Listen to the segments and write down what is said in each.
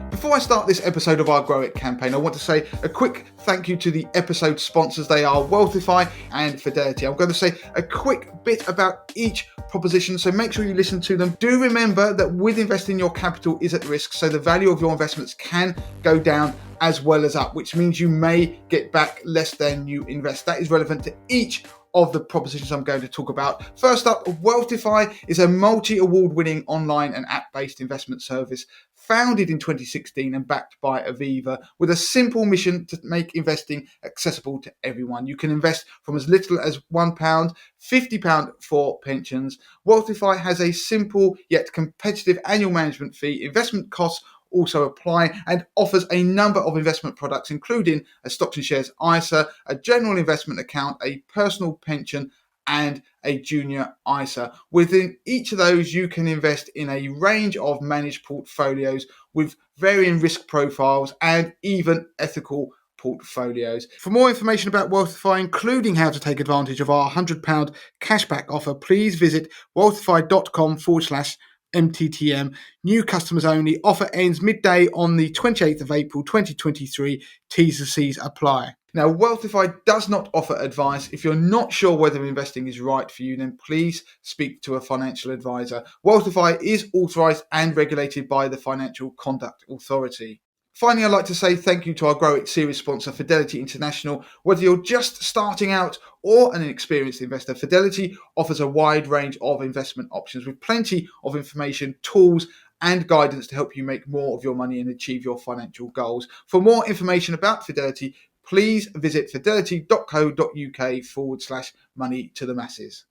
Before I start this episode of our Grow It campaign, I want to say a quick thank you to the episode sponsors. They are Wealthify and Fidelity. I'm going to say a quick bit about each proposition, so make sure you listen to them. Do remember that with investing, your capital is at risk, so the value of your investments can go down as well as up, which means you may get back less than you invest. That is relevant to each of the propositions I'm going to talk about. First up, Wealthify is a multi-award-winning online and app-based investment service founded in 2016 and backed by Aviva, with a simple mission to make investing accessible to everyone. You can invest from as little as £1, £50 for pensions. Wealthify has a simple yet competitive annual management fee. Investment costs also apply, and offers a number of investment products, including a stocks and shares ISA, a general investment account, a personal pension, and a junior ISA. Within each of those, you can invest in a range of managed portfolios with varying risk profiles and even ethical portfolios. For more information about Wealthify, including how to take advantage of our £100 cashback offer, please visit wealthify.com/MTTM. New customers only. Offer ends midday on the 28th of April 2023. T's and C's apply. Now, Wealthify does not offer advice. If you're not sure whether investing is right for you, then please speak to a financial advisor. Wealthify is authorised and regulated by the Financial Conduct Authority. Finally, I'd like to say thank you to our Grow It series sponsor, Fidelity International. Whether you're just starting out or an experienced investor, Fidelity offers a wide range of investment options with plenty of information, tools, and guidance to help you make more of your money and achieve your financial goals. For more information about Fidelity, please visit fidelity.co.uk/money to the masses.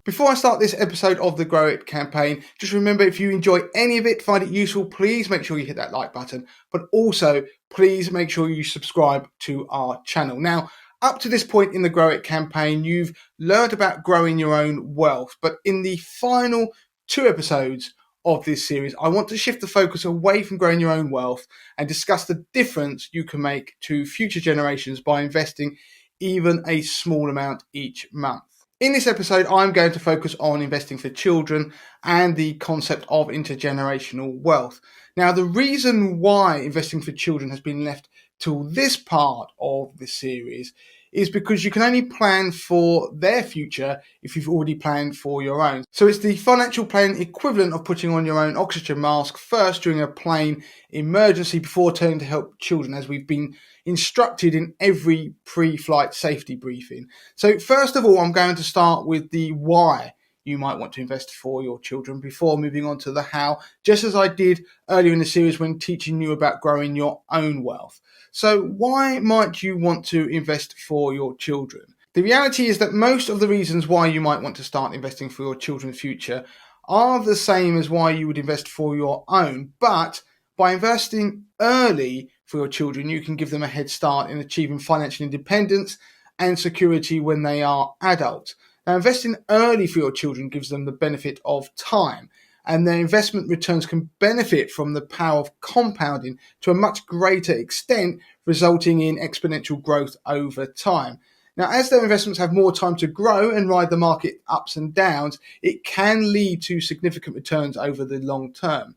Before I start this episode of the Grow It campaign, just remember, if you enjoy any of it, find it useful, please make sure you hit that like button, but also please make sure you subscribe to our channel. Now, up to this point in the Grow It campaign, you've learned about growing your own wealth, but in the final 2 episodes of this series, I want to shift the focus away from growing your own wealth and discuss the difference you can make to future generations by investing even a small amount each month. In this episode, I'm going to focus on investing for children and the concept of intergenerational wealth. Now, the reason why investing for children has been left till this part of the series is because you can only plan for their future if you've already planned for your own. So it's the financial plan equivalent of putting on your own oxygen mask first during a plane emergency before turning to help children, as we've been instructed in every pre-flight safety briefing. So first of all, I'm going to start with the why you might want to invest for your children before moving on to the how, just as I did earlier in the series when teaching you about growing your own wealth. So why might you want to invest for your children? The reality is that most of the reasons why you might want to start investing for your children's future are the same as why you would invest for your own, but by investing early for your children, you can give them a head start in achieving financial independence and security when they are adults. Now, investing early for your children gives them the benefit of time, and their investment returns can benefit from the power of compounding to a much greater extent, resulting in exponential growth over time. Now, as their investments have more time to grow and ride the market ups and downs, it can lead to significant returns over the long term.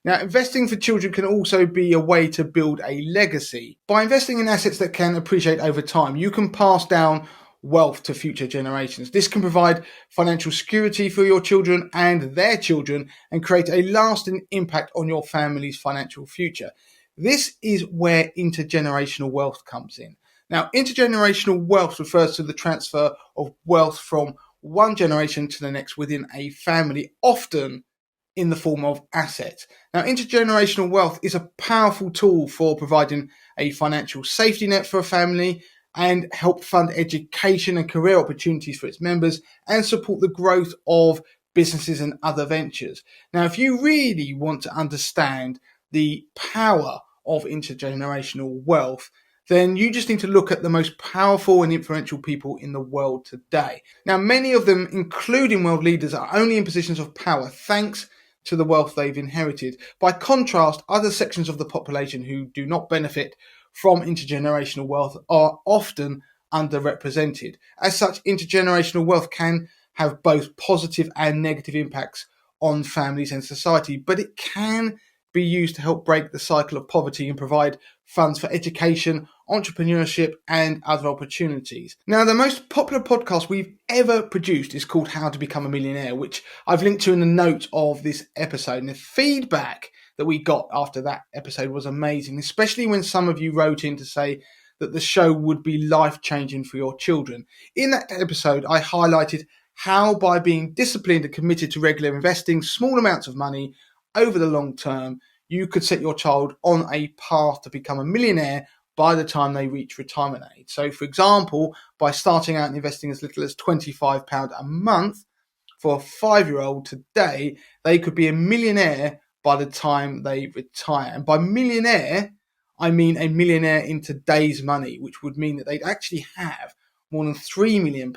Now, investing for children can also be a way to build a legacy. By investing in assets that can appreciate over time, you can pass down wealth to future generations. This can provide financial security for your children and their children and create a lasting impact on your family's financial future. This is where intergenerational wealth comes in. Now, intergenerational wealth refers to the transfer of wealth from one generation to the next within a family, often in the form of assets. Now, intergenerational wealth is a powerful tool for providing a financial safety net for a family and help fund education and career opportunities for its members and support the growth of businesses and other ventures. Now, if you really want to understand the power of intergenerational wealth, then you just need to look at the most powerful and influential people in the world today. Now, many of them, including world leaders, are only in positions of power thanks to the wealth they've inherited. By contrast, other sections of the population who do not benefit from intergenerational wealth are often underrepresented. As such, intergenerational wealth can have both positive and negative impacts on families and society, but it can be used to help break the cycle of poverty and provide funds for education, entrepreneurship, and other opportunities. Now, the most popular podcast we've ever produced is called How to Become a Millionaire, which I've linked to in the notes of this episode. And the feedback that we got after that episode was amazing, especially when some of you wrote in to say that the show would be life-changing for your children. In that episode, I highlighted how by being disciplined and committed to regular investing small amounts of money over the long term, you could set your child on a path to become a millionaire by the time they reach retirement age. So, for example, by starting out and investing as little as £25 a month for a 5-year-old today, they could be a millionaire by the time they retire. And by millionaire, I mean a millionaire in today's money, which would mean that they'd actually have more than £3 million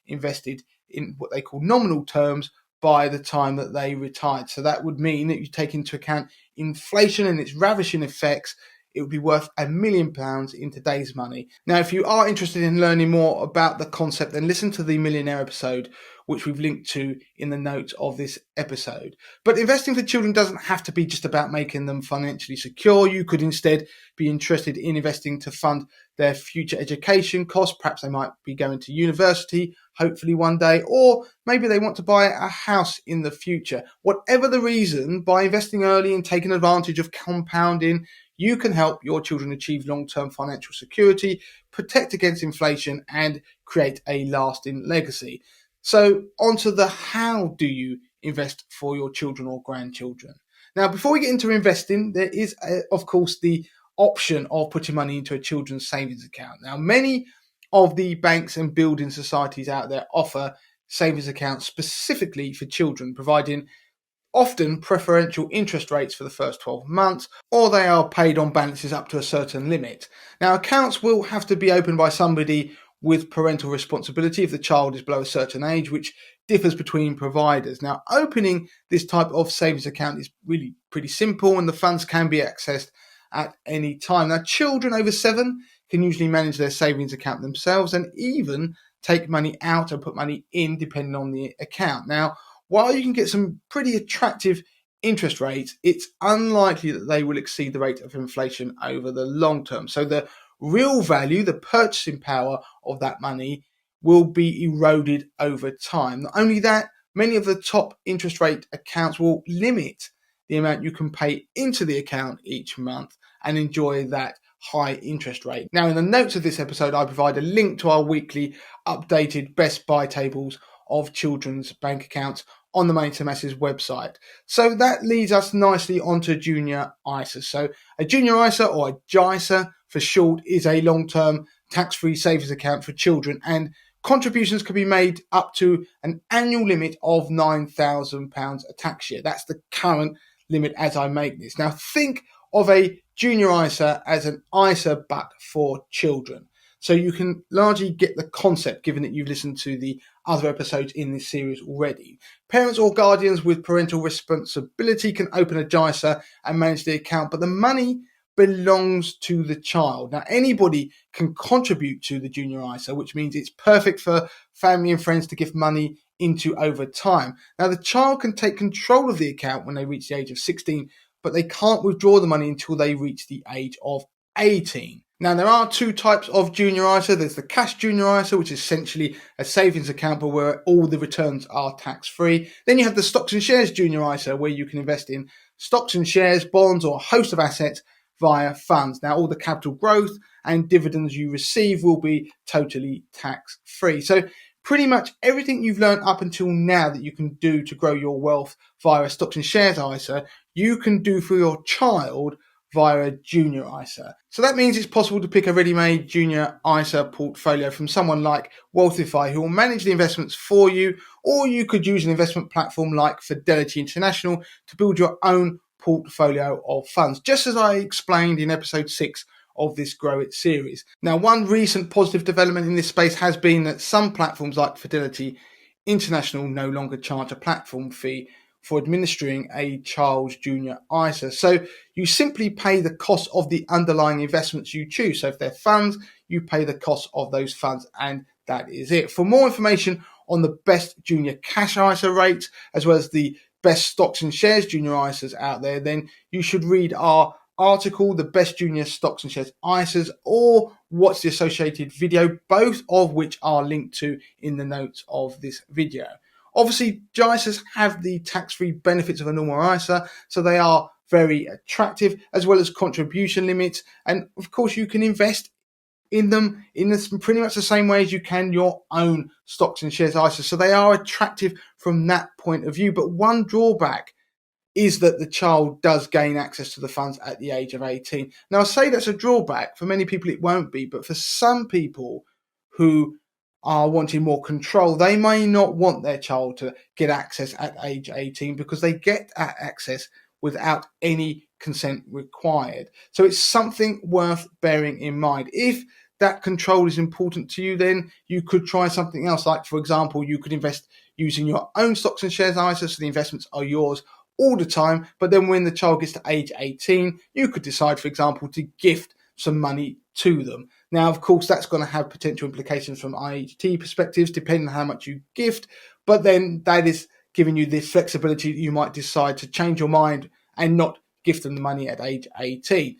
invested in what they call nominal terms by the time that they retired. So that would mean that you take into account inflation and its ravishing effects, it would be worth £1 million in today's money. Now, if you are interested in learning more about the concept, then listen to the Millionaire episode, which we've linked to in the notes of this episode. But investing for children doesn't have to be just about making them financially secure. You could instead be interested in investing to fund their future education costs. Perhaps they might be going to university, hopefully one day, or maybe they want to buy a house in the future. Whatever the reason, by investing early and taking advantage of compounding, you can help your children achieve long-term financial security, protect against inflation, and create a lasting legacy. So, onto the how do you invest for your children or grandchildren. Now, before we get into investing, there is, of course, the option of putting money into a children's savings account. Now, many of the banks and building societies out there offer savings accounts specifically for children, providing often preferential interest rates for the first 12 months, or they are paid on balances up to a certain limit. Now, accounts will have to be opened by somebody with parental responsibility if the child is below a certain age, which differs between providers. Now, opening this type of savings account is really pretty simple, and the funds can be accessed at any time. Now, children over 7 can usually manage their savings account themselves and even take money out and put money in depending on the account. Now, while you can get some pretty attractive interest rates, it's unlikely that they will exceed the rate of inflation over the long term. So the real value, the purchasing power of that money will be eroded over time. Not only that, many of the top interest rate accounts will limit the amount you can pay into the account each month and enjoy that high interest rate. Now, in the notes of this episode, I provide a link to our weekly updated best buy tables of children's bank accounts on the Money to Masses website. So that leads us nicely onto junior ISA. So a junior ISA, or a JISA for short, is a long-term tax-free savings account for children, and contributions can be made up to an annual limit of £9,000 a tax year. That's the current limit as I make this. Now, think of a junior ISA as an ISA but for children. So you can largely get the concept given that you've listened to the other episodes in this series already. Parents or guardians with parental responsibility can open a JISA and manage the account, but the money belongs to the child. Now, anybody can contribute to the junior ISA, which means it's perfect for family and friends to give money into over time. Now, the child can take control of the account when they reach the age of 16, but they can't withdraw the money until they reach the age of 18. Now, there are two types of junior ISA. There's the cash junior ISA, which is essentially a savings account, but where all the returns are tax-free. Then you have the stocks and shares junior ISA, where you can invest in stocks and shares, bonds, or a host of assets via funds. Now, all the capital growth and dividends you receive will be totally tax-free. So pretty much everything you've learned up until now that you can do to grow your wealth via a stocks and shares ISA, you can do for your child via a junior ISA. So that means it's possible to pick a ready-made junior ISA portfolio from someone like Wealthify who will manage the investments for you, or you could use an investment platform like Fidelity International to build your own portfolio of funds, just as I explained in episode 6 of this Grow It series. Now, one recent positive development in this space has been that some platforms like Fidelity International no longer charge a platform fee for administering a child's junior ISA. So you simply pay the cost of the underlying investments you choose. So if they're funds, you pay the cost of those funds, and that is it. For more information on the best junior cash ISA rates, as well as the best stocks and shares junior ISAs out there, then you should read our article, The Best Junior Stocks and Shares ISAs, or watch the associated video, both of which are linked to in the notes of this video. Obviously, ISAs have the tax-free benefits of a normal ISA, so they are very attractive, as well as contribution limits. And of course, you can invest in them in pretty much the same way as you can your own stocks and shares ISA. So they are attractive from that point of view. But one drawback is that the child does gain access to the funds at the age of 18. Now, I say that's a drawback. For many people, it won't be. But for some people who are wanting more control, they may not want their child to get access at age 18 because they get access without any consent required. So it's something worth bearing in mind. If that control is important to you, then you could try something else. Like, for example, you could invest using your own stocks and shares ISA, so the investments are yours all the time. But then when the child gets to age 18, you could decide, for example, to gift some money to them. Now, of course, that's going to have potential implications from IHT perspectives, depending on how much you gift. But then that is giving you the flexibility that you might decide to change your mind and not gift them the money at age 18.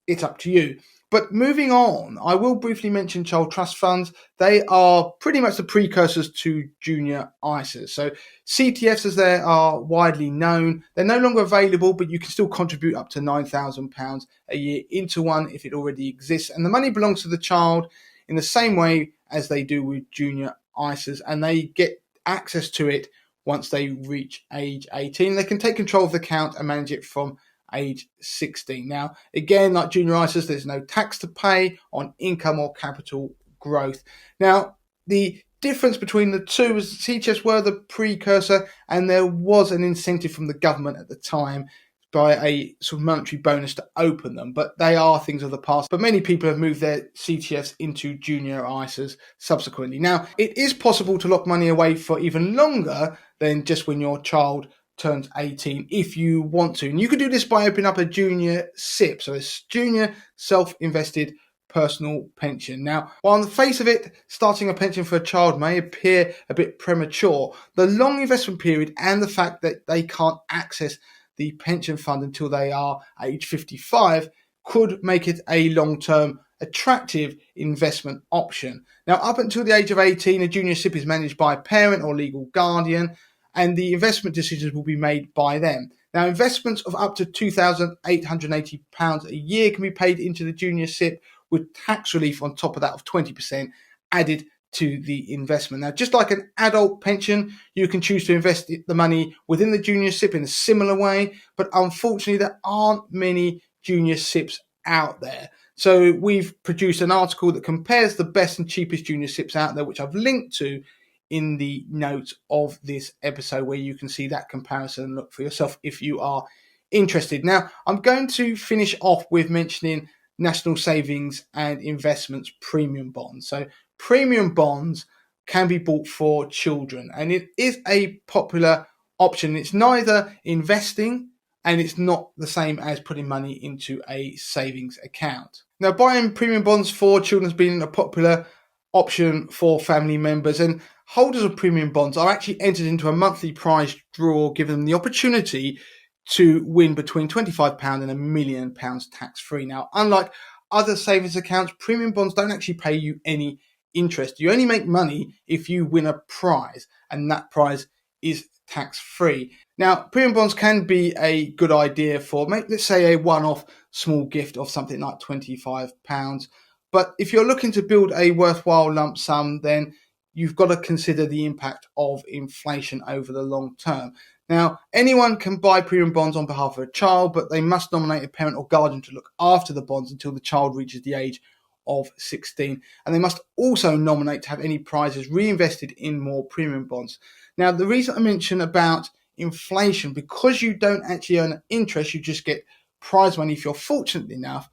It's up to you. But moving on, I will briefly mention child trust funds. They are pretty much the precursors to junior ISAs. So CTFs, as they are widely known, they're no longer available, but you can still contribute up to £9,000 a year into one if it already exists. And the money belongs to the child in the same way as they do with junior ISAs, and they get access to it once they reach age 18. They can take control of the account and manage it from age 16. Now, again, like junior ISAs, there's no tax to pay on income or capital growth. Now, the difference between the two is CTFs were the precursor, and there was an incentive from the government at the time by a sort of monetary bonus to open them, but they are things of the past. But many people have moved their CTFs into junior ISAs subsequently. Now, it is possible to lock money away for even longer than just when your child turns 18 if you want to. And you can do this by opening up a junior SIP, so it's junior self-invested personal pension. Now, while on the face of it, starting a pension for a child may appear a bit premature, the long investment period and the fact that they can't access the pension fund until they are age 55 could make it a long-term attractive investment option. Now, up until the age of 18, a junior SIP is managed by a parent or legal guardian, and the investment decisions will be made by them. Now, investments of up to £2,880 a year can be paid into the junior SIP with tax relief on top of that of 20% added to the investment. Now, just like an adult pension, you can choose to invest the money within the junior SIP in a similar way, but unfortunately there aren't many junior SIPs out there. So we've produced an article that compares the best and cheapest junior SIPs out there, which I've linked to in the notes of this episode, where you can see that comparison and look for yourself if you are interested. Now, I'm going to finish off with mentioning National Savings and Investments premium bonds. So premium bonds can be bought for children, and it is a popular option. It's neither investing and it's not the same as putting money into a savings account. Now, buying premium bonds for children has been a popular option for family members, and holders of premium bonds are actually entered into a monthly prize draw, giving them the opportunity to win between £25 and £1 million tax-free. Now, unlike other savings accounts, premium bonds don't actually pay you any interest. You only make money if you win a prize, and that prize is tax-free. Now, premium bonds can be a good idea for, let's say, a one-off small gift of something like £25. But if you're looking to build a worthwhile lump sum, then you've got to consider the impact of inflation over the long term. Now, anyone can buy premium bonds on behalf of a child, but they must nominate a parent or guardian to look after the bonds until the child reaches the age of 16. And they must also nominate to have any prizes reinvested in more premium bonds. Now, the reason I mention about inflation, because you don't actually earn interest, you just get prize money if you're fortunate enough.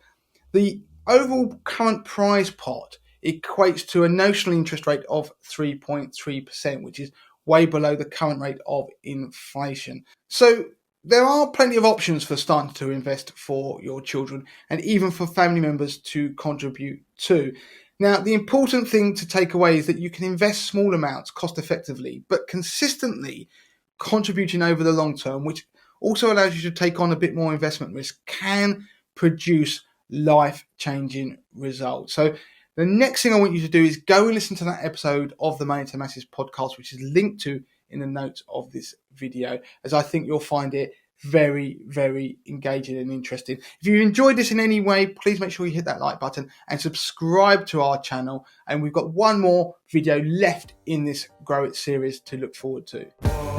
The overall current prize pot equates to a notional interest rate of 3.3%, which is way below the current rate of inflation. So there are plenty of options for starting to invest for your children and even for family members to contribute to. Now, the important thing to take away is that you can invest small amounts cost effectively, but consistently contributing over the long term, which also allows you to take on a bit more investment risk, can produce life-changing results. So the next thing I want you to do is go and listen to that episode of the Money to Masses podcast, which is linked to in the notes of this video, as I think you'll find it very, very engaging and interesting. If you enjoyed this in any way, please make sure you hit that like button and subscribe to our channel. And we've got one more video left in this Grow It series to look forward to.